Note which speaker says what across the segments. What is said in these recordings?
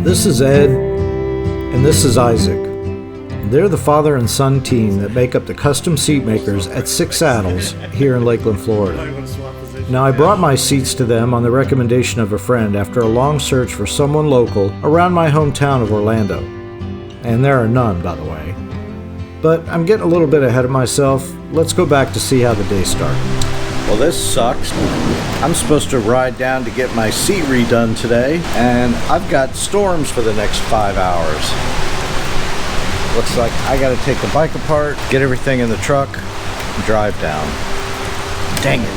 Speaker 1: This is Ed, and this is Isaac. They're the father and son team that make up the custom seat makers at Six Saddles here in Lakeland, Florida. Now, I brought my seats to them on the recommendation of a friend after a long search for someone local around my hometown of Orlando. And there are none, by the way. But I'm getting a little bit ahead of myself. Let's go back to see how the day started. Well, this sucks. I'm supposed to ride down to get my seat redone today, and I've got storms for the next 5 hours. Looks like I gotta take the bike apart, get everything in the truck, and drive down. Dang it.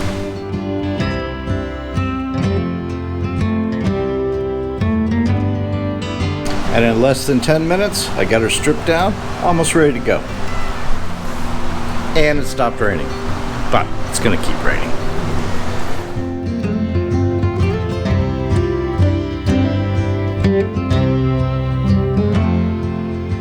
Speaker 1: And in less than 10 minutes, I got her stripped down, almost ready to go. And it stopped raining. But it's gonna keep raining.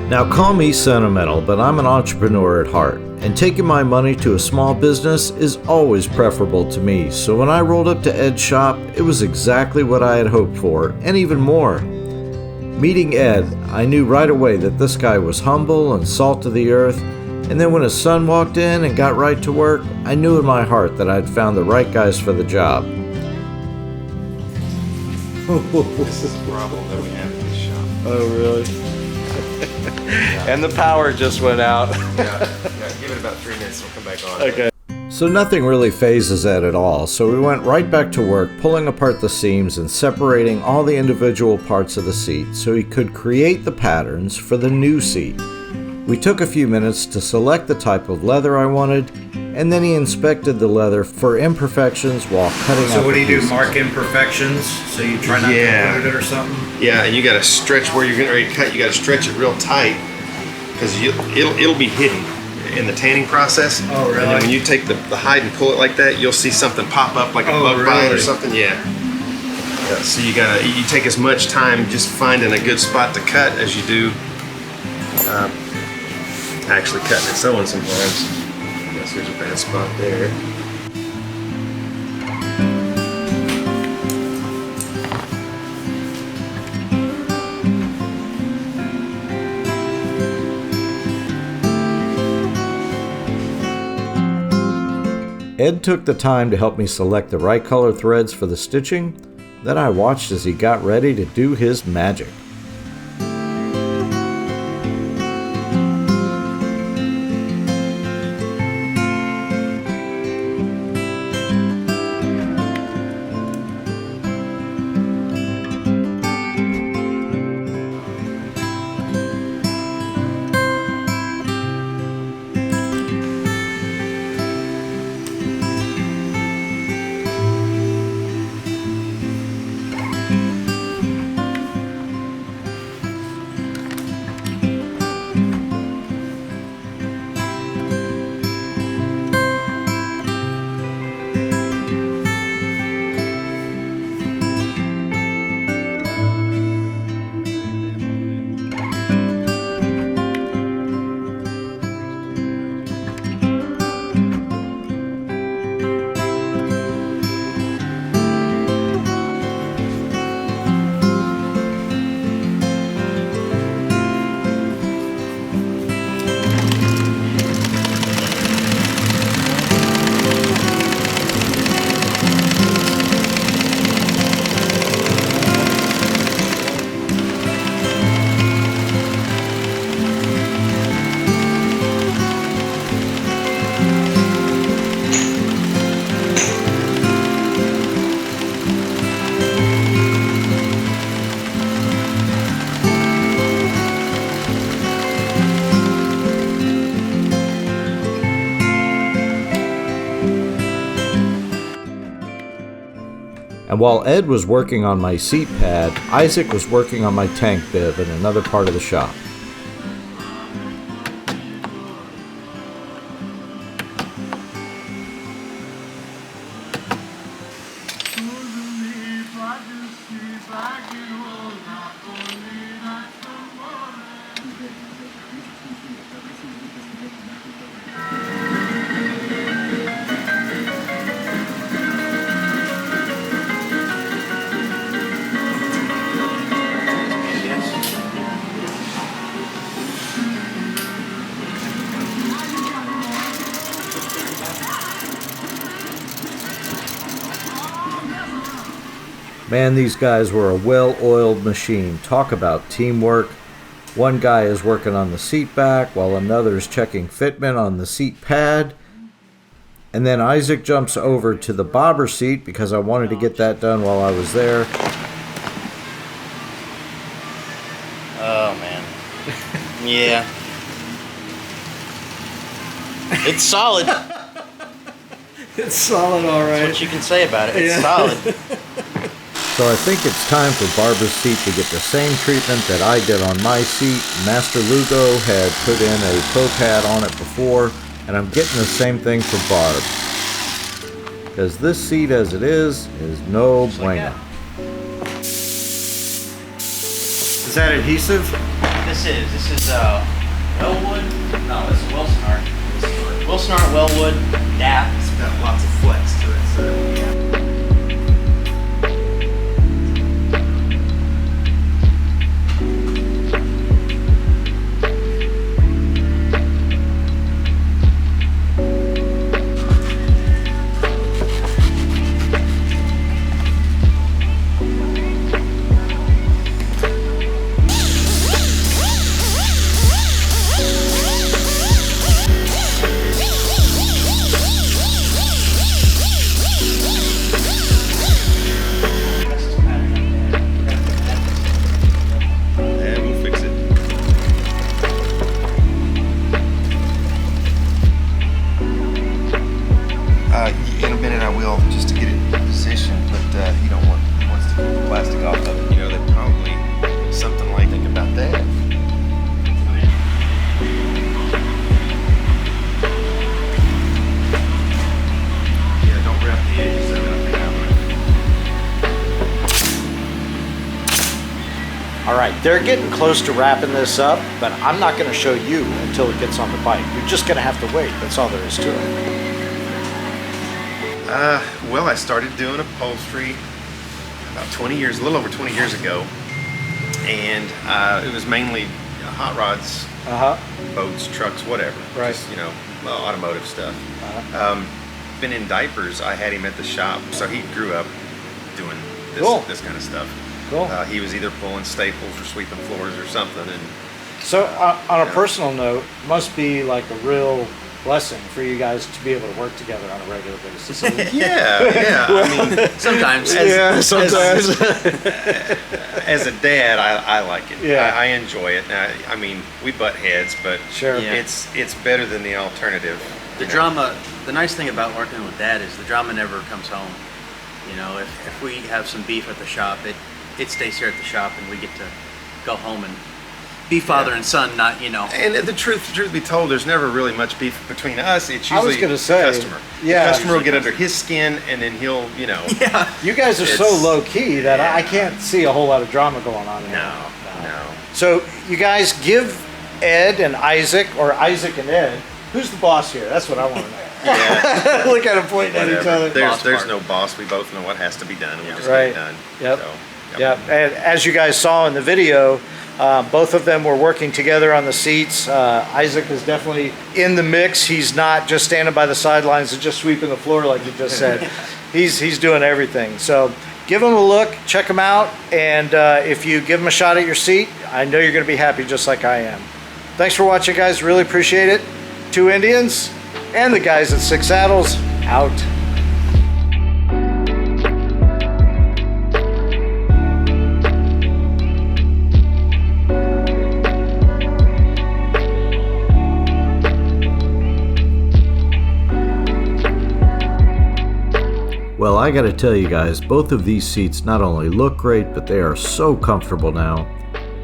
Speaker 1: Now, call me sentimental, but I'm an entrepreneur at heart, and taking my money to a small business is always preferable to me. So when I rolled up to Ed's shop, it was exactly what I had hoped for, and even more. Meeting Ed, I knew right away that this guy was humble and salt of the earth, and then when his son walked in and got right to work, I knew in my heart that I'd found the right guys for the job.
Speaker 2: This is the problem that we have in this shop.
Speaker 1: Oh, really?
Speaker 2: Yeah.
Speaker 1: And the power just went out.
Speaker 2: Yeah, give it about 3 minutes and we'll come back on.
Speaker 1: Okay. So nothing really phases Ed at all, so we went right back to work pulling apart the seams and separating all the individual parts of the seat so he could create the patterns for the new seat. We took a few minutes to select the type of leather I wanted, and then he inspected the leather for imperfections while cutting out.
Speaker 3: So what do you do?
Speaker 1: pieces.
Speaker 3: Mark imperfections? So you try not to hurt it or something?
Speaker 2: Yeah, and you got to stretch where you're getting ready to cut. You got to stretch it real tight because it'll be hidden in the tanning process.
Speaker 3: Oh, really?
Speaker 2: And then when you take the hide and pull it like that, you'll see something pop up like a bug bite or
Speaker 3: really?
Speaker 2: something. Yeah. So you take as much time just finding a good spot to cut as you do actually cutting and sewing sometimes. I guess there's a bad spot there.
Speaker 1: Ed took the time to help me select the right color threads for the stitching. Then I watched as he got ready to do his magic. And while Ed was working on my seat pad, Isaac was working on my tank bib in another part of the shop. Man, these guys were a well-oiled machine. Talk about teamwork. One guy is working on the seat back while another is checking fitment on the seat pad. And then Isaac jumps over to the bobber seat because I wanted to get that done while I was there.
Speaker 4: Oh, man. Yeah. It's solid.
Speaker 3: It's solid, all right.
Speaker 4: That's what you can say about it. It's solid.
Speaker 1: So I think it's time for Barbara's seat to get the same treatment that I did on my seat. Master Lugo had put in a toe pad on it before, and I'm getting the same thing for Barb. Because this seat as it is no bueno.
Speaker 3: Is that adhesive?
Speaker 4: This is Wellwood. No, this is Wilson Wilson Art Wellwood DAP.
Speaker 2: It's got lots of flex to it, so yeah. In a minute I will, just to get it positioned, but he wants to get the plastic off of it. You know, they probably something like think about that. Yeah, don't wrap the edges of it. I think
Speaker 1: All right, they're getting close to wrapping this up, but I'm not going to show you until it gets on the bike. You're just going to have to wait. That's all there is to it.
Speaker 2: Well, I started doing upholstery about a little over 20 years ago, and it was mainly hot rods, boats, trucks, whatever.
Speaker 1: Right.
Speaker 2: Just, automotive stuff. Been in diapers. I had him at the shop, so he grew up doing this kind of stuff.
Speaker 1: Cool.
Speaker 2: He was either pulling staples or sweeping floors or something, and
Speaker 1: So on a personal note, must be like a real blessing for you guys to be able to work together on a regular basis.
Speaker 2: yeah. I mean,
Speaker 4: Sometimes.
Speaker 1: sometimes.
Speaker 2: As a dad, I like it.
Speaker 1: Yeah.
Speaker 2: I enjoy it. I mean, we butt heads, but
Speaker 1: Sure.
Speaker 4: Yeah.
Speaker 2: it's better than the alternative.
Speaker 4: The drama, the nice thing about working with Dad is the drama never comes home. You know, if we have some beef at the shop, it stays here at the shop, and we get to go home and be father and son, not,
Speaker 2: And the truth be told, there's never really much beef between us. It's
Speaker 1: I was
Speaker 2: usually
Speaker 1: gonna say,
Speaker 2: the customer.
Speaker 1: yeah.
Speaker 2: The customer will get under his skin, and then he'll,
Speaker 4: Yeah.
Speaker 1: You guys are so
Speaker 2: It's-
Speaker 1: low key that I can't see a whole lot of drama going on here.
Speaker 2: No.
Speaker 1: So you guys give Ed and Isaac, or Isaac and Ed, who's the boss here? That's what I want to know.
Speaker 2: Yeah.
Speaker 1: Look at them pointing at each
Speaker 2: Whatever.
Speaker 1: other.
Speaker 2: There's
Speaker 4: part.
Speaker 2: no boss. We both know what has to be done, and we just
Speaker 1: Right.
Speaker 2: get it done.
Speaker 1: Yep.
Speaker 2: So,
Speaker 1: Yeah, and as you guys saw in the video, both of them were working together on the seats. Isaac is definitely in the mix. He's not just standing by the sidelines and just sweeping the floor like you just said. He's doing everything. So give him a look, check him out, and if you give him a shot at your seat, I know you're going to be happy just like I am. Thanks for watching, guys. Really appreciate it. Two Indians and the guys at Six Saddles out. Well, I gotta tell you guys, both of these seats not only look great, but they are so comfortable now.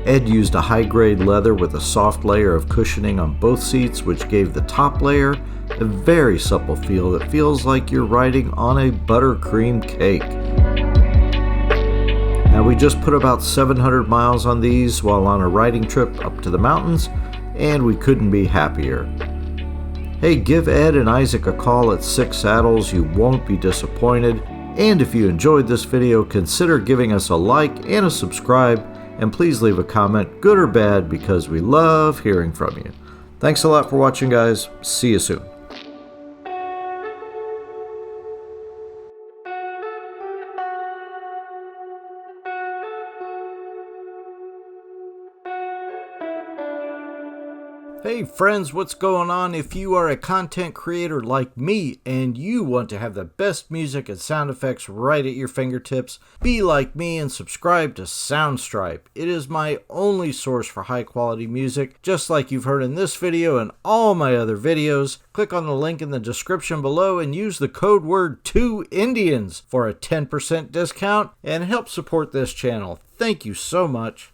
Speaker 1: Ed used a high-grade leather with a soft layer of cushioning on both seats, which gave the top layer a very supple feel that feels like you're riding on a buttercream cake. Now, we just put about 700 miles on these while on a riding trip up to the mountains, and we couldn't be happier. Hey, give Ed and Isaac a call at Six Saddles. You won't be disappointed. And if you enjoyed this video, consider giving us a like and a subscribe. And please leave a comment, good or bad, because we love hearing from you. Thanks a lot for watching, guys. See you soon. Hey friends, what's going on? If you are a content creator like me and you want to have the best music and sound effects right at your fingertips, be like me and subscribe to Soundstripe. It is my only source for high quality music, just like you've heard in this video and all my other videos. Click on the link in the description below and use the code word 2Indians for a 10% discount and help support this channel. Thank you so much.